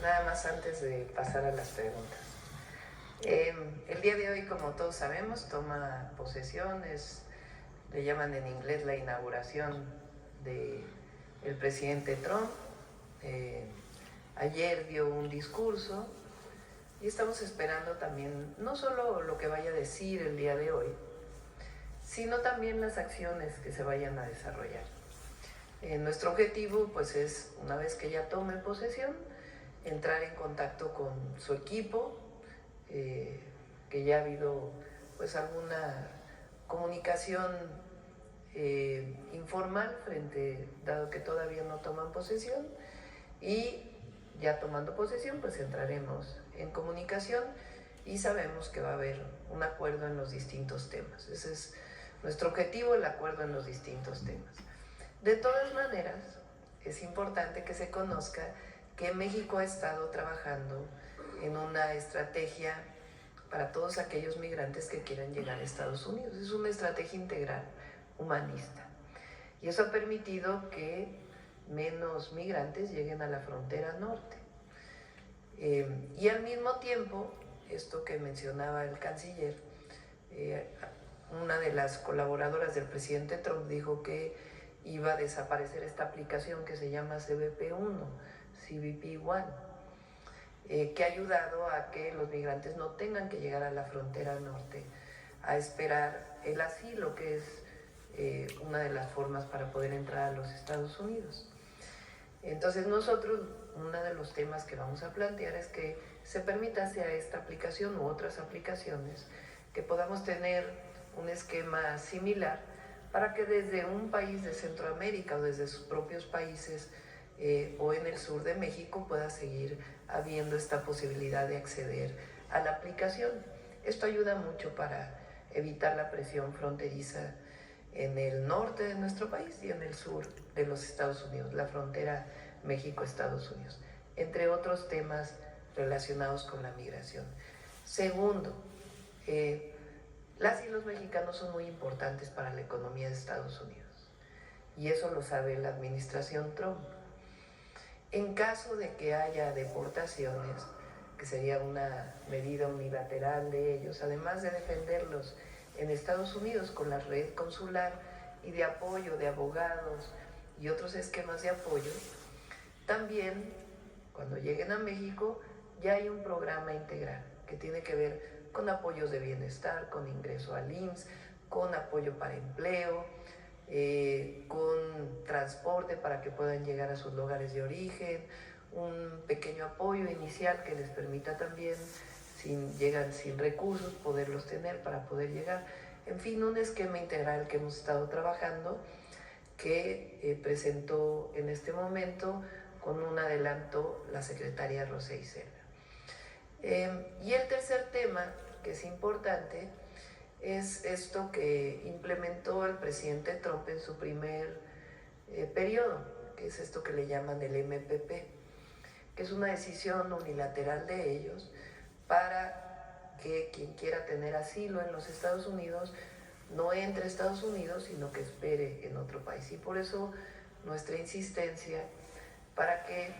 nada más antes de pasar a las preguntas. El día de hoy, como todos sabemos, toma posesión, le llaman en inglés la inauguración del presidente Trump. Ayer dio un discurso y estamos esperando también no solo lo que vaya a decir el día de hoy, sino también las acciones que se vayan a desarrollar. Nuestro objetivo pues es, una vez que ya tome posesión, entrar en contacto con su equipo, que ya ha habido pues alguna comunicación informal dado que todavía no toman posesión, y ya tomando posesión pues entraremos en comunicación y sabemos que va a haber un acuerdo en los distintos temas. Ese es nuestro objetivo, el acuerdo en los distintos temas. De todas maneras, es importante que se conozca que México ha estado trabajando en una estrategia para todos aquellos migrantes que quieran llegar a Estados Unidos. Es una estrategia integral, humanista. Y eso ha permitido que menos migrantes lleguen a la frontera norte. Y al mismo tiempo, esto que mencionaba el canciller, una de las colaboradoras del presidente Trump dijo que iba a desaparecer esta aplicación que se llama CBP-1, CBP-1, que ha ayudado a que los migrantes no tengan que llegar a la frontera norte a esperar el asilo, que es una de las formas para poder entrar a los Estados Unidos. Entonces nosotros, uno de los temas que vamos a plantear es que se permita hacia esta aplicación u otras aplicaciones que podamos tener un esquema similar para que desde un país de Centroamérica o desde sus propios países o en el sur de México pueda seguir habiendo esta posibilidad de acceder a la aplicación. Esto ayuda mucho para evitar la presión fronteriza en el norte de nuestro país y en el sur de los Estados Unidos, la frontera México-Estados Unidos, entre otros temas relacionados con la migración. Segundo, las y los mexicanos son muy importantes para la economía de Estados Unidos y eso lo sabe la administración Trump. En caso de que haya deportaciones, que sería una medida unilateral de ellos, además de defenderlos en Estados Unidos con la red consular y de apoyo de abogados y otros esquemas de apoyo, también cuando lleguen a México ya hay un programa integral que tiene que ver con apoyos de bienestar, con ingreso al IMSS, con apoyo para empleo, con transporte para que puedan llegar a sus lugares de origen, un pequeño apoyo inicial que les permita también, si llegan sin recursos, poderlos tener para poder llegar. En fin, un esquema integral que hemos estado trabajando, que presentó en este momento con un adelanto la secretaria Rosa Isela. Y el tercer tema, que es importante, es esto que implementó el presidente Trump en su primer periodo, que es esto que le llaman el MPP, que es una decisión unilateral de ellos para que quien quiera tener asilo en los Estados Unidos no entre a Estados Unidos, sino que espere en otro país. Y por eso nuestra insistencia para que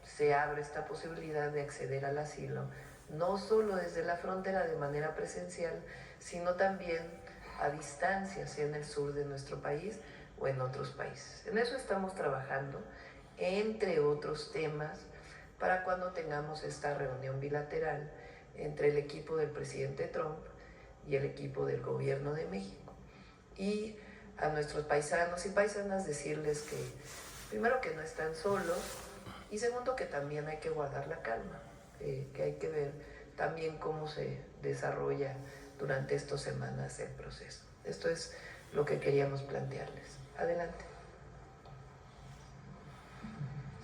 se abra esta posibilidad de acceder al asilo, no solo desde la frontera de manera presencial, sino también a distancia, sea en el sur de nuestro país o en otros países. En eso estamos trabajando, entre otros temas, para cuando tengamos esta reunión bilateral entre el equipo del presidente Trump y el equipo del gobierno de México. Y a nuestros paisanos y paisanas decirles que, primero, que no están solos, y segundo, que también hay que guardar la calma, que hay que ver también cómo se desarrolla durante estas semanas el proceso. Esto es lo que queríamos plantearles. Adelante.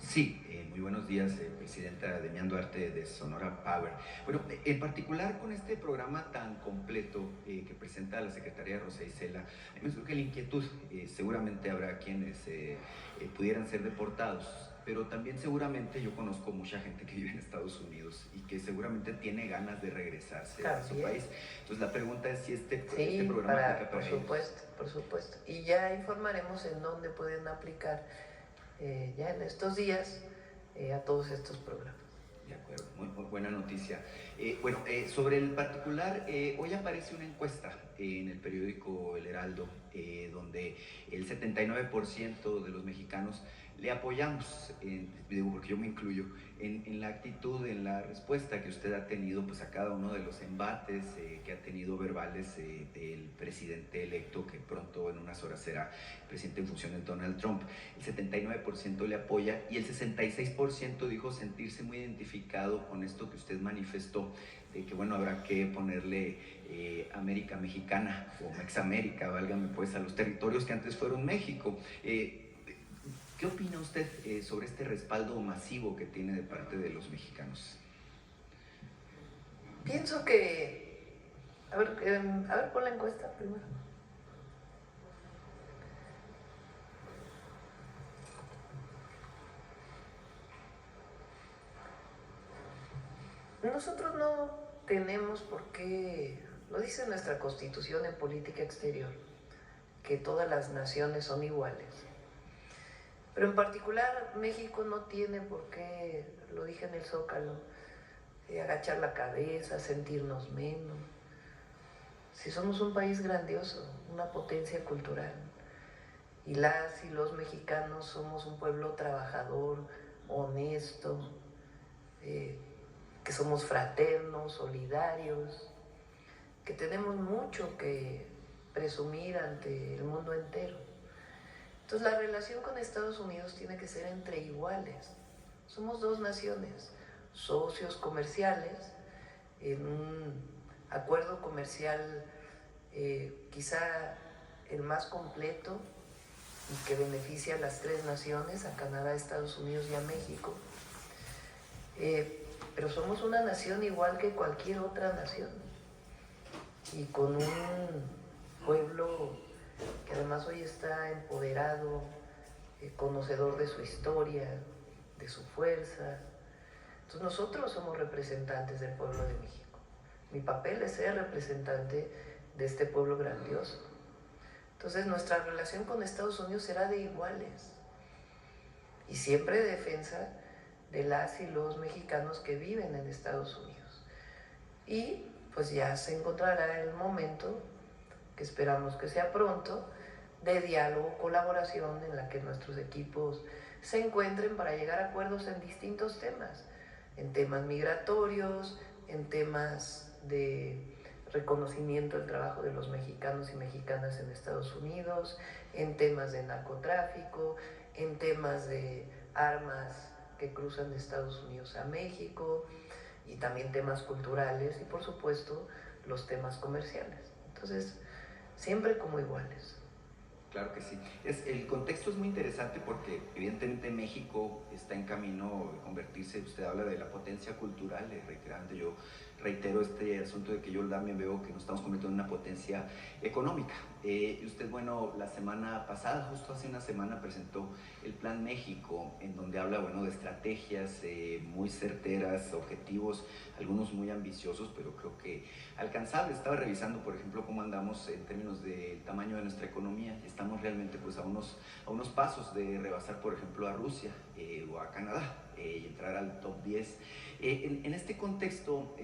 Sí, muy buenos días, presidenta Demian Duarte de Sonora Power. Bueno, en particular con este programa tan completo que presenta la Secretaría Rosa Isela, a mí me surge la inquietud. Seguramente habrá quienes pudieran ser deportados, pero también seguramente yo conozco mucha gente que vive en Estados Unidos y que seguramente tiene ganas de regresarse a su país. Entonces la pregunta es si este programa aplica para ellos. Por supuesto. Y ya informaremos en dónde pueden aplicar ya en estos días a todos estos programas. De acuerdo, muy buena noticia. Sobre el particular, hoy aparece una encuesta en el periódico El Heraldo, donde el 79% de los mexicanos le apoyamos, digo porque yo me incluyo, en la actitud, en la respuesta que usted ha tenido pues, a cada uno de los embates que ha tenido verbales del presidente electo, que pronto en unas horas será presidente en funciones Donald Trump. El 79% le apoya y el 66% dijo sentirse muy identificado con esto que usted manifestó, de que bueno, habrá que ponerle América Mexicana o Mexamérica, válgame pues, a los territorios que antes fueron México. ¿Qué opina usted sobre este respaldo masivo que tiene de parte de los mexicanos? Pienso que... A ver, pon la encuesta primero. Nosotros no tenemos por qué, lo dice nuestra Constitución en política exterior, que todas las naciones son iguales. Pero en particular México no tiene por qué, lo dije en el Zócalo, agachar la cabeza, sentirnos menos. Si somos un país grandioso, una potencia cultural, y las y los mexicanos somos un pueblo trabajador, honesto, que somos fraternos, solidarios, que tenemos mucho que presumir ante el mundo entero. Entonces la relación con Estados Unidos tiene que ser entre iguales. Somos dos naciones, socios comerciales, en un acuerdo comercial quizá el más completo y que beneficia a las tres naciones, a Canadá, a Estados Unidos y a México. Pero somos una nación igual que cualquier otra nación y con un pueblo que además hoy está empoderado, conocedor de su historia, de su fuerza. Entonces nosotros somos representantes del pueblo de México. Mi papel es ser representante de este pueblo grandioso. Entonces nuestra relación con Estados Unidos será de iguales y siempre de defensa de las y los mexicanos que viven en Estados Unidos. Y pues ya se encontrará el momento, que esperamos que sea pronto, de diálogo, colaboración en la que nuestros equipos se encuentren para llegar a acuerdos en distintos temas, en temas migratorios, en temas de reconocimiento del trabajo de los mexicanos y mexicanas en Estados Unidos, en temas de narcotráfico, en temas de armas que cruzan de Estados Unidos a México, y también temas culturales y por supuesto los temas comerciales. Entonces, siempre como iguales. Claro que sí. El contexto es muy interesante porque evidentemente México está en camino de convertirse, usted habla de la potencia cultural, reiterando, yo reitero este asunto de que yo también veo que nos estamos convirtiendo en una potencia económica. Y usted, bueno, la semana pasada, justo hace una semana, presentó el Plan México, en donde habla, bueno, de estrategias muy certeras, objetivos, algunos muy ambiciosos, pero creo que alcanzables. Estaba revisando, por ejemplo, cómo andamos en términos del tamaño de nuestra economía y estamos realmente pues, a unos pasos de rebasar, por ejemplo, a Rusia o a Canadá y entrar al top 10. En este contexto,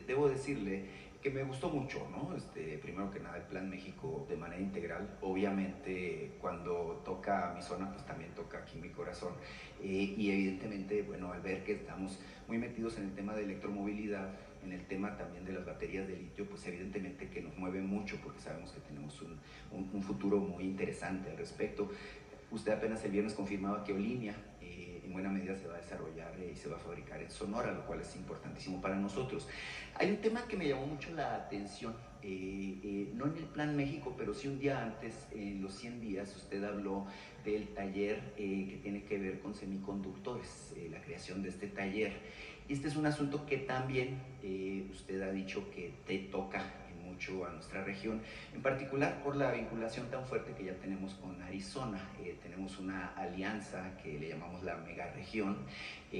debo decirle que me gustó mucho, ¿no? Primero que nada, el Plan México de manera integral. Obviamente, cuando toca mi zona, pues también toca aquí mi corazón. Y evidentemente, bueno, al ver que estamos muy metidos en el tema de electromovilidad, en el tema también de las baterías de litio, pues evidentemente que nos mueve mucho porque sabemos que tenemos un futuro muy interesante al respecto. Usted apenas el viernes confirmaba que Olimia en buena medida se va a desarrollar y se va a fabricar en Sonora, lo cual es importantísimo para nosotros. Hay un tema que me llamó mucho la atención, no en el Plan México, pero sí un día antes, en los 100 días, usted habló del taller que tiene que ver con semiconductores, la creación de este taller. Este es un asunto que también usted ha dicho que te toca mucho a nuestra región, en particular por la vinculación tan fuerte que ya tenemos con Arizona. Tenemos una alianza que le llamamos la megaregión.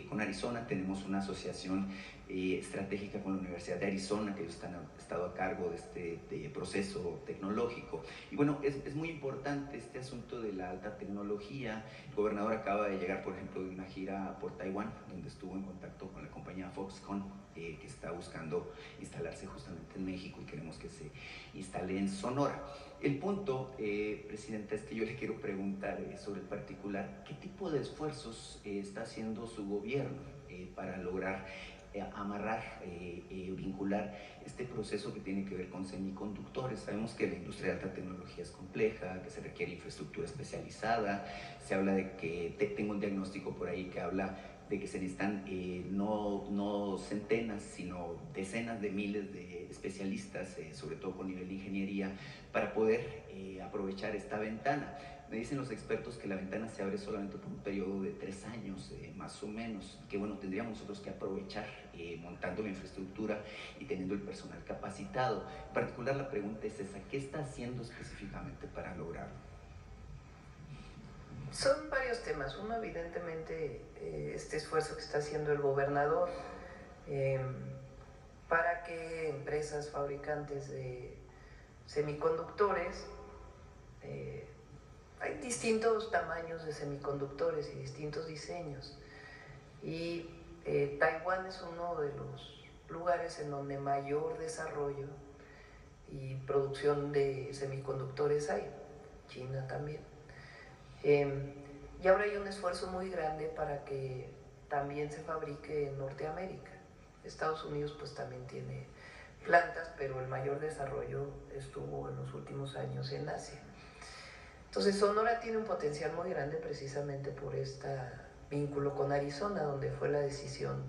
Con Arizona tenemos una asociación estratégica con la Universidad de Arizona, que ellos han estado a cargo de este proceso tecnológico. Y bueno, es muy importante este asunto de la alta tecnología. El gobernador acaba de llegar, por ejemplo, de una gira por Taiwán, donde estuvo en contacto con la compañía Foxconn, que está buscando instalarse justamente en México y queremos que se instale en Sonora. El punto, Presidenta, es que yo le quiero preguntar sobre el particular, ¿qué tipo de esfuerzos está haciendo su gobierno para lograr amarrar, vincular este proceso que tiene que ver con semiconductores? Sabemos que la industria de alta tecnología es compleja, que se requiere infraestructura especializada, se habla de que, tengo un diagnóstico por ahí que habla de que se necesitan no centenas, sino decenas de miles de especialistas, sobre todo con nivel de ingeniería, para poder aprovechar esta ventana. Me dicen los expertos que la ventana se abre solamente por un periodo de 3 años, más o menos, que bueno, tendríamos nosotros que aprovechar montando la infraestructura y teniendo el personal capacitado. En particular la pregunta es esa, ¿qué está haciendo específicamente para lograrlo? Son varios temas. Uno, evidentemente, este esfuerzo que está haciendo el gobernador para que empresas fabricantes de semiconductores, hay distintos tamaños de semiconductores y distintos diseños, y Taiwán es uno de los lugares en donde mayor desarrollo y producción de semiconductores hay, China también. Y ahora hay un esfuerzo muy grande para que también se fabrique en Norteamérica. Estados Unidos pues también tiene plantas, pero el mayor desarrollo estuvo en los últimos años en Asia. Entonces Sonora tiene un potencial muy grande precisamente por este vínculo con Arizona, donde fue la decisión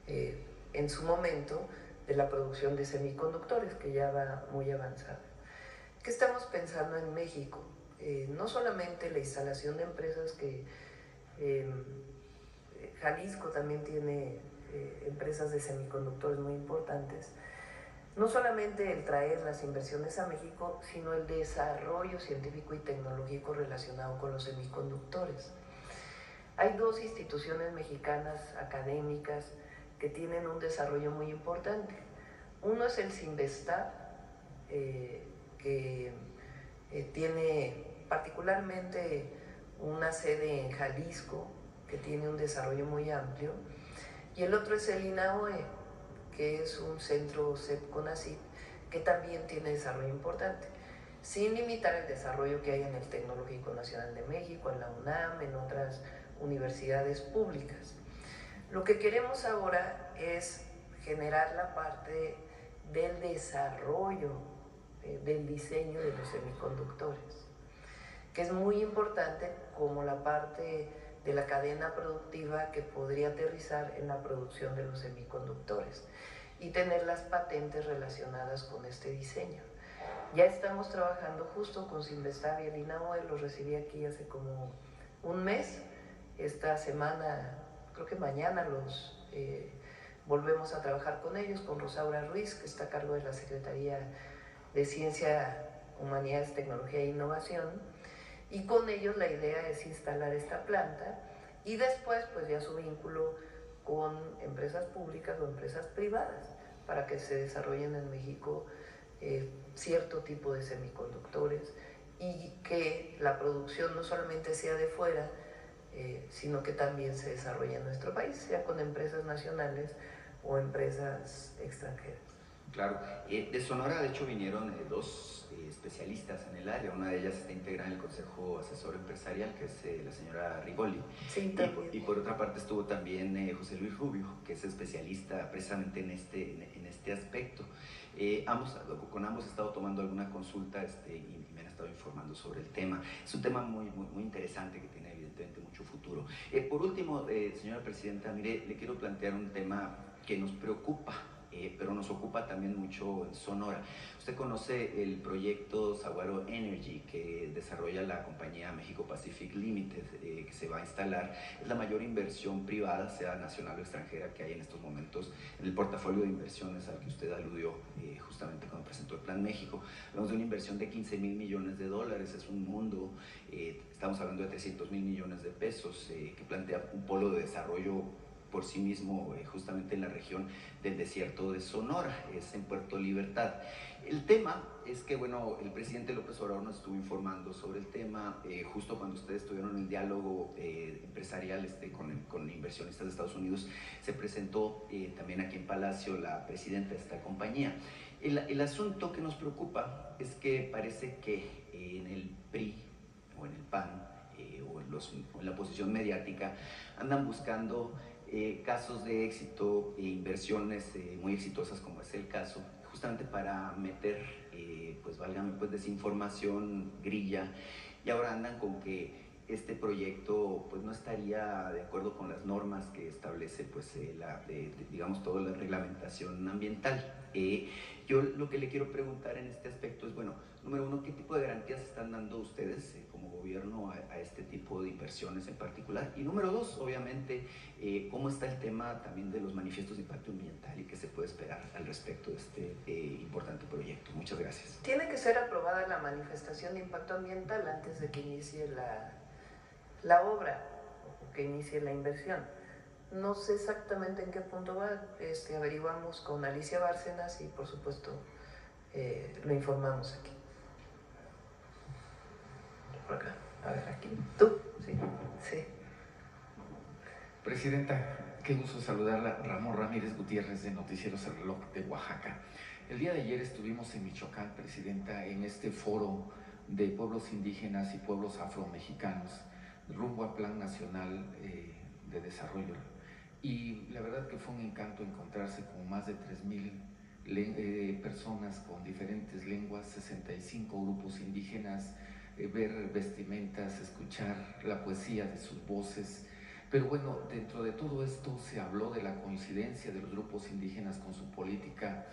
en su momento de la producción de semiconductores, que ya va muy avanzada. ¿Qué estamos pensando en México? No solamente la instalación de empresas que Jalisco también tiene empresas de semiconductores muy importantes, no solamente el traer las inversiones a México, sino el desarrollo científico y tecnológico relacionado con los semiconductores. Hay 2 instituciones mexicanas académicas que tienen un desarrollo muy importante. Uno es el CINVESTAB, que tiene particularmente una sede en Jalisco, que tiene un desarrollo muy amplio, y el otro es el INAOE, que es un centro CEP-CONACYT, que también tiene desarrollo importante, sin limitar el desarrollo que hay en el Tecnológico Nacional de México, en la UNAM, en otras universidades públicas. Lo que queremos ahora es generar la parte del desarrollo, del diseño de los semiconductores, que es muy importante como la parte de la cadena productiva que podría aterrizar en la producción de los semiconductores y tener las patentes relacionadas con este diseño. Ya estamos trabajando justo con CINVESTAB y el INAOE, los recibí aquí hace como un mes. Esta semana, creo que mañana volvemos a trabajar con ellos, con Rosaura Ruiz, que está a cargo de la Secretaría de Ciencia, Humanidades, Tecnología e Innovación, y con ellos la idea es instalar esta planta y después pues ya su vínculo con empresas públicas o empresas privadas para que se desarrollen en México cierto tipo de semiconductores y que la producción no solamente sea de fuera, sino que también se desarrolle en nuestro país, sea con empresas nacionales o empresas extranjeras. Claro, de Sonora de hecho vinieron 2 especialistas en el área, una de ellas está integrada en el Consejo Asesor Empresarial, que es la señora Rigoli. Sí, y por otra parte estuvo también José Luis Rubio, que es especialista precisamente en este aspecto. Con ambos he estado tomando alguna consulta y me han estado informando sobre el tema. Es un tema muy interesante que tiene evidentemente mucho futuro. Por último, señora Presidenta, mire, le quiero plantear un tema que nos preocupa, pero nos ocupa también mucho en Sonora. Usted conoce el proyecto Saguaro Energy que desarrolla la compañía México Pacific Limited, que se va a instalar. Es la mayor inversión privada, sea nacional o extranjera, que hay en estos momentos en el portafolio de inversiones al que usted aludió justamente cuando presentó el Plan México. Hablamos de una inversión de 15,000 millones de dólares, es un mundo, estamos hablando de 300,000 millones de pesos, que plantea un polo de desarrollo por sí mismo justamente en la región del desierto de Sonora, es en Puerto Libertad. El tema es que, bueno, el presidente López Obrador nos estuvo informando sobre el tema justo cuando ustedes tuvieron el diálogo empresarial con inversionistas de Estados Unidos. Se presentó también aquí en Palacio la presidenta de esta compañía. El asunto que nos preocupa es que parece que en el PRI o en el PAN o en la oposición mediática andan buscando casos de éxito e inversiones muy exitosas, como es el caso, justamente para meter, pues válgame, pues desinformación, grilla, y ahora andan con que este proyecto pues no estaría de acuerdo con las normas que establece pues digamos toda la reglamentación ambiental. Yo lo que le quiero preguntar en este aspecto es, bueno, número uno, ¿qué tipo de garantías están dando ustedes como gobierno a este tipo de inversiones en particular? Y número dos, obviamente, ¿cómo está el tema también de los manifiestos de impacto ambiental y qué se puede esperar al respecto de este importante proyecto? Muchas gracias. Tiene que ser aprobada la manifestación de impacto ambiental antes de que inicie la obra o que inicie la inversión. No sé exactamente en qué punto va, averiguamos con Alicia Bárcenas y por supuesto lo informamos aquí. Por acá, a ver, aquí. ¿Tú? Sí, sí. Presidenta, qué gusto saludarla. Ramón Ramírez Gutiérrez de Noticieros El Reloj de Oaxaca. El día de ayer estuvimos en Michoacán, Presidenta, en este foro de pueblos indígenas y pueblos afromexicanos rumbo al Plan Nacional de Desarrollo. Y la verdad que fue un encanto encontrarse con más de 3,000 personas con diferentes lenguas, 65 grupos indígenas, ver vestimentas, escuchar la poesía de sus voces. Pero bueno, dentro de todo esto se habló de la coincidencia de los grupos indígenas con su política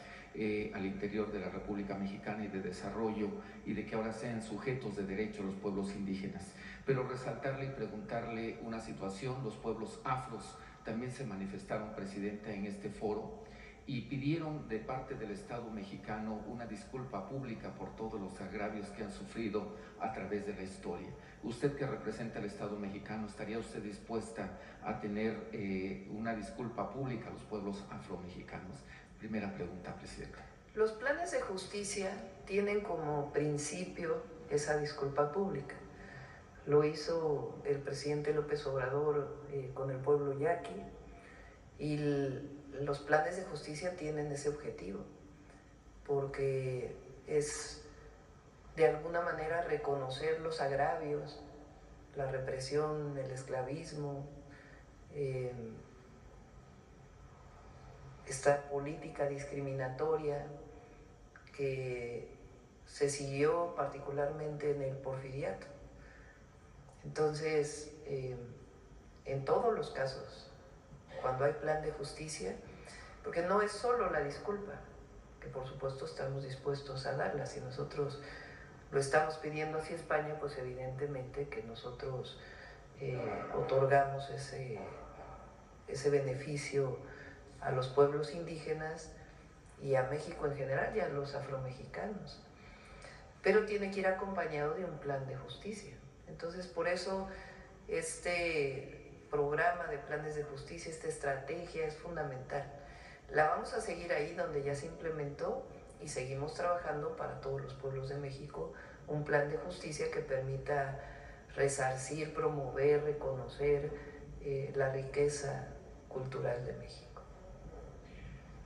al interior de la República Mexicana y de desarrollo, y de que ahora sean sujetos de derecho los pueblos indígenas. Pero resaltarle y preguntarle una situación: los pueblos afros también se manifestaron, Presidenta, en este foro y pidieron de parte del Estado mexicano una disculpa pública por todos los agravios que han sufrido a través de la historia. Usted, que representa al Estado mexicano, ¿estaría usted dispuesta a tener una disculpa pública a los pueblos afromexicanos? Primera pregunta, Presidenta. Los planes de justicia tienen como principio esa disculpa pública. Lo hizo el presidente López Obrador con el pueblo yaqui, y los planes de justicia tienen ese objetivo, porque es de alguna manera reconocer los agravios, la represión, el esclavismo, esta política discriminatoria que se siguió particularmente en el porfiriato. Entonces, en todos los casos, cuando hay plan de justicia, porque no es solo la disculpa, que por supuesto estamos dispuestos a darla, si nosotros lo estamos pidiendo hacia España, pues evidentemente que nosotros otorgamos ese beneficio a los pueblos indígenas y a México en general y a los afromexicanos, pero tiene que ir acompañado de un plan de justicia. Entonces, por eso este programa de planes de justicia, esta estrategia es fundamental. La vamos a seguir ahí donde ya se implementó, y seguimos trabajando para todos los pueblos de México un plan de justicia que permita resarcir, promover, reconocer la riqueza cultural de México.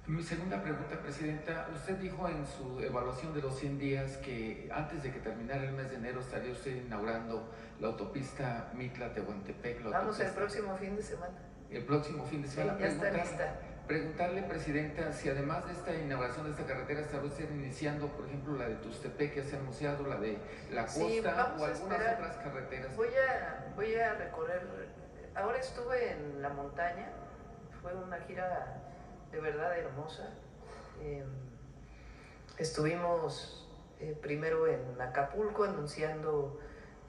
Mi segunda pregunta, Presidenta. Usted dijo en su evaluación de los 100 días que antes de que terminara el mes de enero estaría usted inaugurando la autopista Mitla-Tehuantepec. Vamos el próximo fin de semana. El próximo fin de semana. Sí, ya está lista. Preguntarle, Presidenta, si además de esta inauguración de esta carretera estará usted iniciando, por ejemplo, la de Tustepec, que se ha anunciado, la de La Costa, sí, o algunas otras carreteras. Voy a recorrer. Ahora estuve en la montaña, fue una gira de verdad hermosa. Estuvimos primero en Acapulco anunciando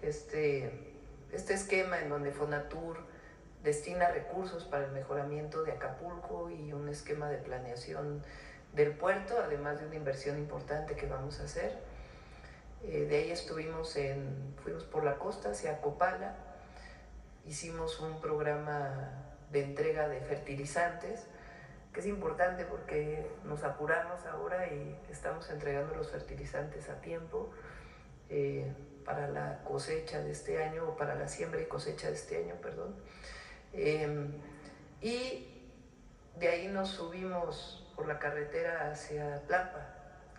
este esquema en donde Fonatur destina recursos para el mejoramiento de Acapulco y un esquema de planeación del puerto, además de una inversión importante que vamos a hacer. De ahí fuimos por la costa hacia Copala, hicimos un programa de entrega de fertilizantes, que es importante porque nos apuramos ahora y estamos entregando los fertilizantes a tiempo para la cosecha de este año, o para la siembra y cosecha de este año, perdón. Y de ahí nos subimos por la carretera hacia Tlapa,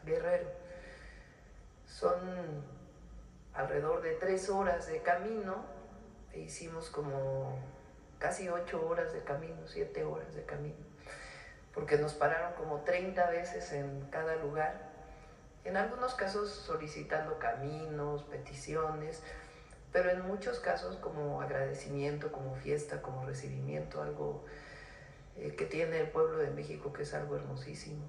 Guerrero. Son alrededor de 3 horas de camino, e hicimos como casi 8 horas de camino, 7 horas de camino, porque nos pararon como 30 veces en cada lugar, en algunos casos solicitando caminos, peticiones, pero en muchos casos como agradecimiento, como fiesta, como recibimiento, algo que tiene el pueblo de México, que es algo hermosísimo.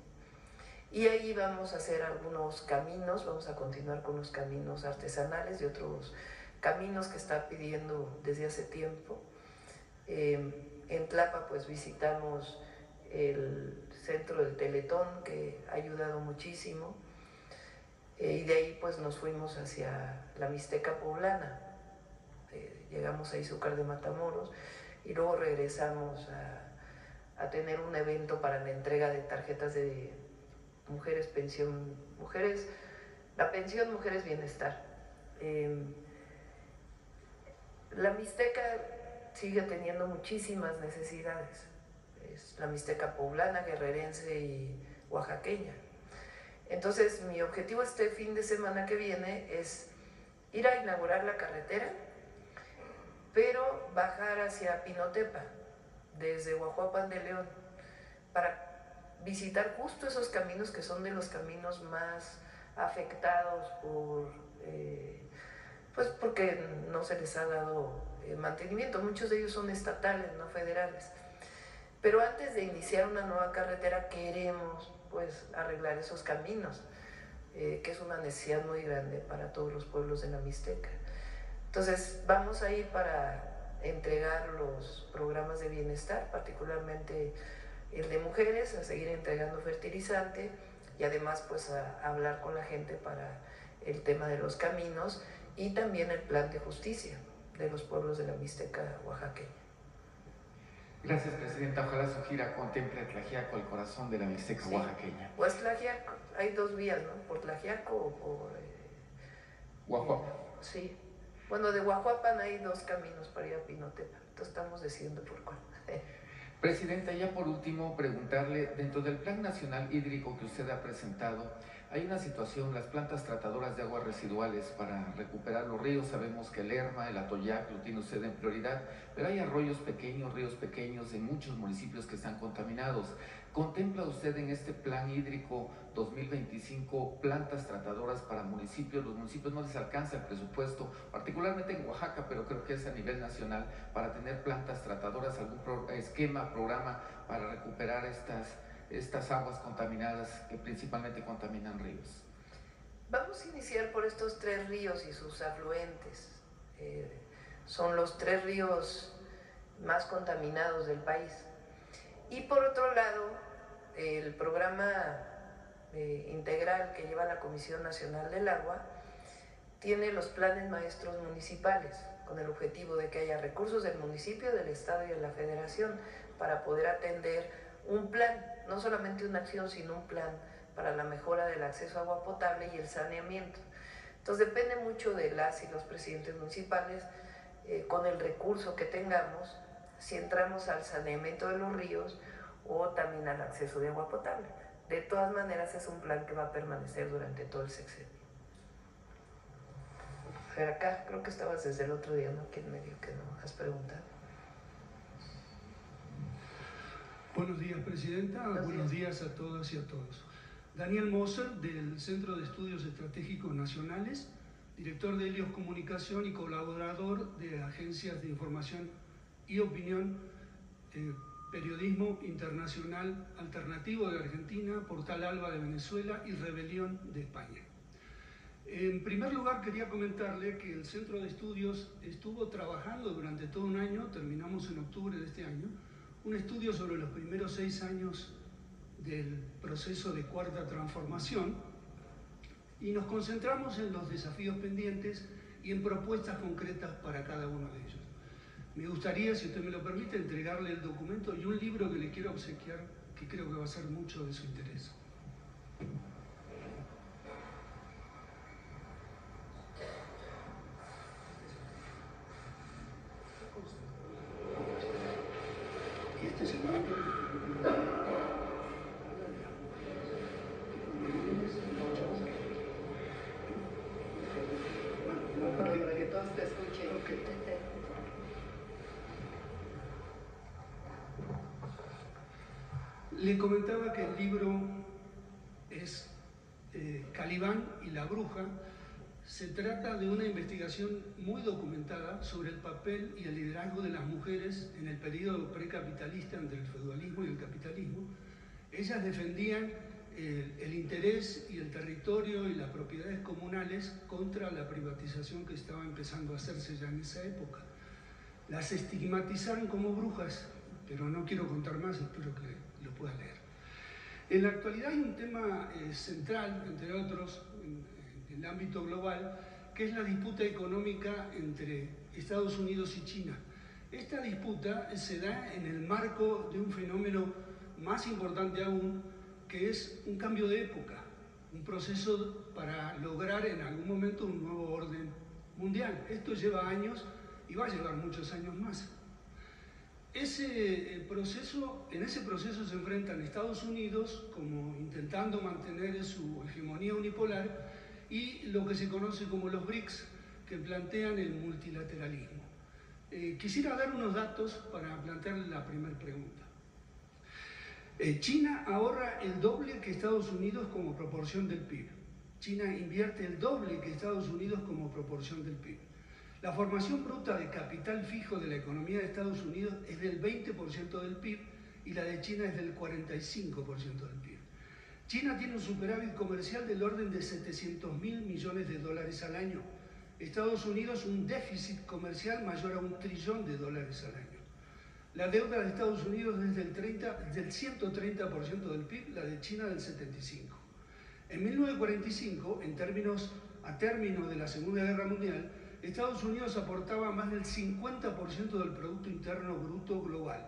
Y ahí vamos a hacer algunos caminos, vamos a continuar con los caminos artesanales y otros caminos que está pidiendo desde hace tiempo. En Tlapa pues visitamos el centro del Teletón, que ha ayudado muchísimo, y de ahí pues nos fuimos hacia la Mixteca Poblana. Llegamos a Izúcar de Matamoros y luego regresamos a tener un evento para la entrega de tarjetas de mujeres pensión, la pensión Mujeres Bienestar. La Mixteca sigue teniendo muchísimas necesidades, es la Mixteca poblana, guerrerense y oaxaqueña. Entonces mi objetivo este fin de semana que viene es ir a inaugurar la carretera, pero bajar hacia Pinotepa desde Huajuapan de León, para visitar justo esos caminos que son de los caminos más afectados pues porque no se les ha dado mantenimiento. Muchos de ellos son estatales, no federales. Pero antes de iniciar una nueva carretera queremos pues arreglar esos caminos, que es una necesidad muy grande para todos los pueblos de la Mixteca. Entonces vamos a ir para entregar los programas de bienestar, particularmente el de mujeres, a seguir entregando fertilizante y además pues a hablar con la gente para el tema de los caminos y también el plan de justicia de los pueblos de la Mixteca oaxaqueña. Gracias, Presidenta. Ojalá su gira contemple a Tlaxiaco, el corazón de la Mixteca oaxaqueña. Pues Tlaxiaco, hay 2 vías, ¿no? Por Tlaxiaco o por Huajuapan. Sí. Bueno, de Huajuapan hay 2 caminos para ir a Pinotepa, entonces estamos decidiendo por cuál. Presidenta, ya por último, preguntarle, dentro del Plan Nacional Hídrico que usted ha presentado, hay una situación, las plantas tratadoras de aguas residuales para recuperar los ríos. Sabemos que el Lerma, el Atoyac lo tiene usted en prioridad, pero hay arroyos pequeños, ríos pequeños en muchos municipios que están contaminados. ¿Contempla usted en este Plan Hídrico 2025 plantas tratadoras para municipios? Los municipios no les alcanza el presupuesto, particularmente en Oaxaca, pero creo que es a nivel nacional, para tener plantas tratadoras, algún esquema, programa para recuperar estas aguas contaminadas que principalmente contaminan ríos. Vamos a iniciar por estos 3 ríos y sus afluentes. Son los 3 ríos más contaminados del país. Y por otro lado, el programa integral que lleva la Comisión Nacional del Agua tiene los planes maestros municipales, con el objetivo de que haya recursos del municipio, del estado y de la federación para poder atender un plan, no solamente una acción, sino un plan para la mejora del acceso a agua potable y el saneamiento. Entonces depende mucho de las y los presidentes municipales, con el recurso que tengamos, si entramos al saneamiento de los ríos o también al acceso de agua potable. De todas maneras es un plan que va a permanecer durante todo el sexenio. Acá creo que estabas desde el otro día, ¿no? Aquí en medio que no has preguntado. Buenos días, Presidenta. Buenos días a todas y a todos. Daniel Moser, del Centro de Estudios Estratégicos Nacionales, director de Helios Comunicación y colaborador de Agencias de Información y Opinión, Periodismo Internacional Alternativo de Argentina, Portal Alba de Venezuela y Rebelión de España. En primer lugar, quería comentarle que el Centro de Estudios estuvo trabajando durante todo un año, terminamos en octubre de este año, un estudio sobre los primeros 6 años del proceso de cuarta transformación y nos concentramos en los desafíos pendientes y en propuestas concretas para cada uno de ellos. Me gustaría, si usted me lo permite, entregarle el documento y un libro que le quiero obsequiar, que creo que va a ser mucho de su interés. Este es el libro. Para que todos te escuchen. Le comentaba que el libro es Calibán y la bruja. Se trata de una investigación muy documentada sobre el papel y el liderazgo de las mujeres en el periodo precapitalista entre el feudalismo y el capitalismo. Ellas defendían el interés y el territorio y las propiedades comunales contra la privatización que estaba empezando a hacerse ya en esa época. Las estigmatizaron como brujas, pero no quiero contar más, espero que lo pueda leer. En la actualidad hay un tema central, entre otros, en el ámbito global, que es la disputa económica entre Estados Unidos y China. Esta disputa se da en el marco de un fenómeno más importante aún, que es un cambio de época, un proceso para lograr en algún momento un nuevo orden mundial. Esto lleva años y va a llevar muchos años más. En ese proceso se enfrentan Estados Unidos como intentando mantener su hegemonía unipolar y lo que se conoce como los BRICS, que plantean el multilateralismo. Quisiera dar unos datos para plantear la primera pregunta. China ahorra el doble que Estados Unidos como proporción del PIB. China invierte el doble que Estados Unidos como proporción del PIB. La formación bruta de capital fijo de la economía de Estados Unidos es del 20% del PIB y la de China es del 45% del PIB. China tiene un superávit comercial del orden de 700.000 millones de dólares al año. Estados Unidos un déficit comercial mayor a $1 trillón al año. La deuda de Estados Unidos es del 130% del PIB, la de China del 75%. En 1945, a término de la Segunda Guerra Mundial, Estados Unidos aportaba más del 50% del Producto Interno Bruto global.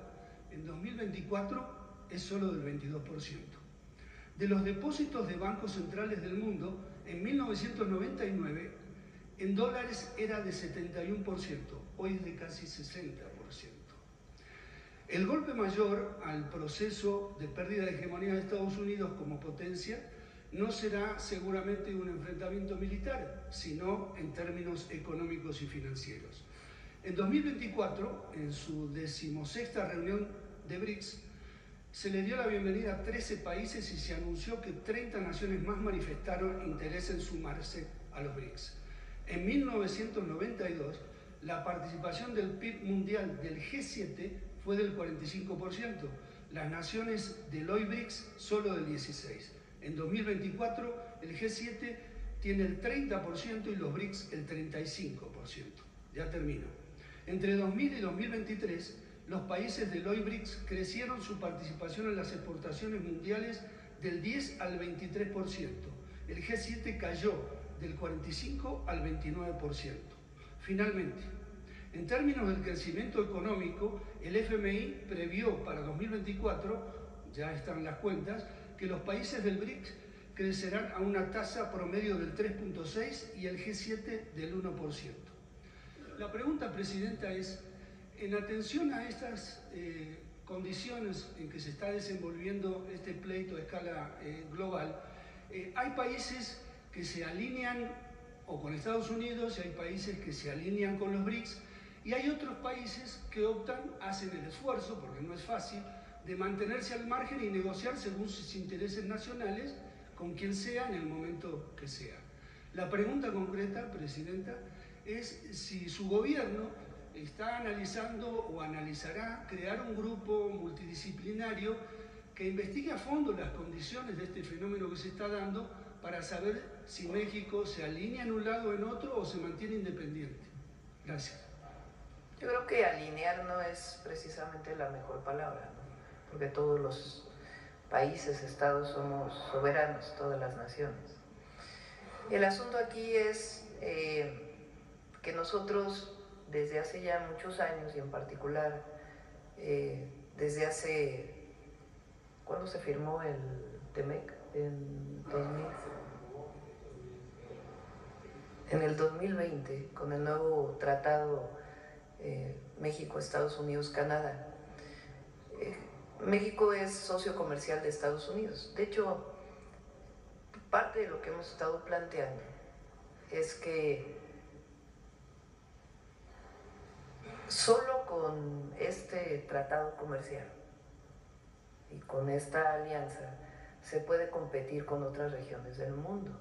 En 2024 es solo del 22%. De los depósitos de bancos centrales del mundo, en 1999, en dólares era de 71%, hoy es de casi 60%. El golpe mayor al proceso de pérdida de hegemonía de Estados Unidos como potencia no será seguramente un enfrentamiento militar, sino en términos económicos y financieros. En 2024, en su 16ª reunión de BRICS, se le dio la bienvenida a 13 países y se anunció que 30 naciones más manifestaron interés en sumarse a los BRICS. En 1992, la participación del PIB mundial del G7 fue del 45%, las naciones del hoy BRICS solo del 16%. En 2024 el G7 tiene el 30% y los BRICS el 35%. Ya termino. Entre 2000 y 2023, los países del hoy BRICS crecieron su participación en las exportaciones mundiales del 10 al 23%. El G7 cayó del 45 al 29%. Finalmente, en términos del crecimiento económico, el FMI previó para 2024, ya están las cuentas, que los países del BRICS crecerán a una tasa promedio del 3.6 y el G7 del 1%. La pregunta, Presidenta, es, en atención a estas condiciones en que se está desenvolviendo este pleito a escala global, hay países que se alinean o con Estados Unidos y hay países que se alinean con los BRICS y hay otros países que hacen el esfuerzo, porque no es fácil, de mantenerse al margen y negociar según sus intereses nacionales con quien sea en el momento que sea. La pregunta concreta, Presidenta, es si su gobierno está analizando o analizará crear un grupo multidisciplinario que investigue a fondo las condiciones de este fenómeno que se está dando para saber si México se alinea en un lado o en otro o se mantiene independiente. Gracias. Yo creo que alinear no es precisamente la mejor palabra, ¿no? Porque todos los países, estados, somos soberanos, todas las naciones. El asunto aquí es que nosotros desde hace ya muchos años y en particular desde hace, ¿cuándo se firmó el TEMEC? En 2000. En el 2020, con el nuevo tratado México, Estados Unidos, Canadá. México es socio comercial de Estados Unidos. De hecho, parte de lo que hemos estado planteando es que solo con este tratado comercial y con esta alianza se puede competir con otras regiones del mundo.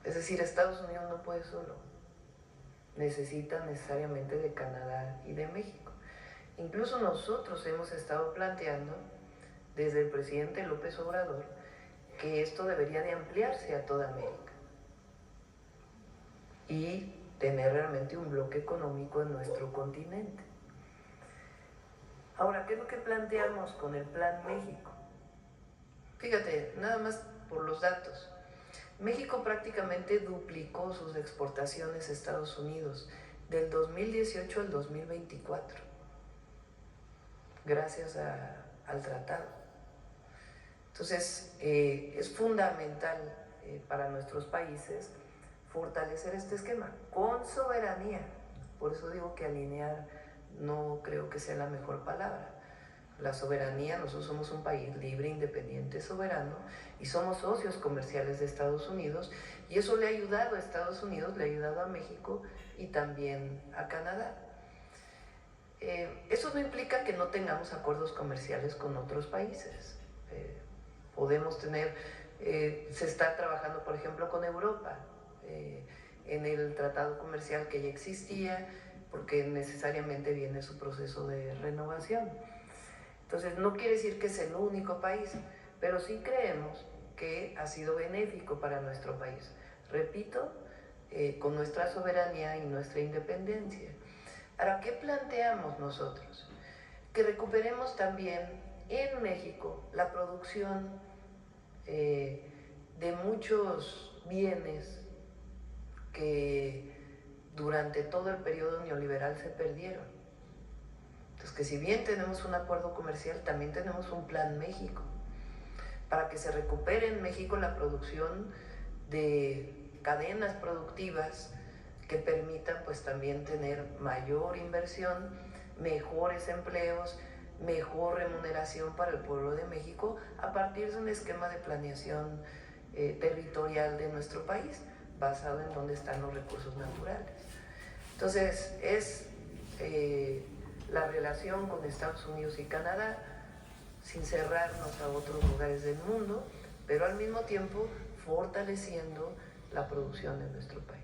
Es decir, Estados Unidos no puede solo, necesita necesariamente de Canadá y de México. Incluso nosotros hemos estado planteando, desde el presidente López Obrador, que esto debería de ampliarse a toda América y tener realmente un bloque económico en nuestro continente. Ahora, ¿qué es lo que planteamos con el Plan México? Fíjate, nada más por los datos. México prácticamente duplicó sus exportaciones a Estados Unidos del 2018 al 2024, gracias al tratado. Entonces, es fundamental para nuestros países fortalecer este esquema con soberanía. Por eso digo que alinear no creo que sea la mejor palabra. La soberanía, nosotros somos un país libre, independiente, soberano, y somos socios comerciales de Estados Unidos, y eso le ha ayudado a Estados Unidos, le ha ayudado a México y también a Canadá. Eso no implica que no tengamos acuerdos comerciales con otros países. Podemos tener, se está trabajando por ejemplo con Europa, en el tratado comercial que ya existía, porque necesariamente viene su proceso de renovación. Entonces, no quiere decir que es el único país, pero sí creemos que ha sido benéfico para nuestro país. Repito, con nuestra soberanía y nuestra independencia. Ahora, ¿qué planteamos nosotros? Que recuperemos también en México la producción de muchos bienes que durante todo el periodo neoliberal se perdieron. Entonces, que si bien tenemos un acuerdo comercial, también tenemos un Plan México, para que se recupere en México la producción de cadenas productivas que permitan pues también tener mayor inversión, mejores empleos, mejor remuneración para el pueblo de México a partir de un esquema de planeación territorial de nuestro país, basado en dónde están los recursos naturales. Entonces, es la relación con Estados Unidos y Canadá, sin cerrarnos a otros lugares del mundo, pero al mismo tiempo fortaleciendo la producción en nuestro país.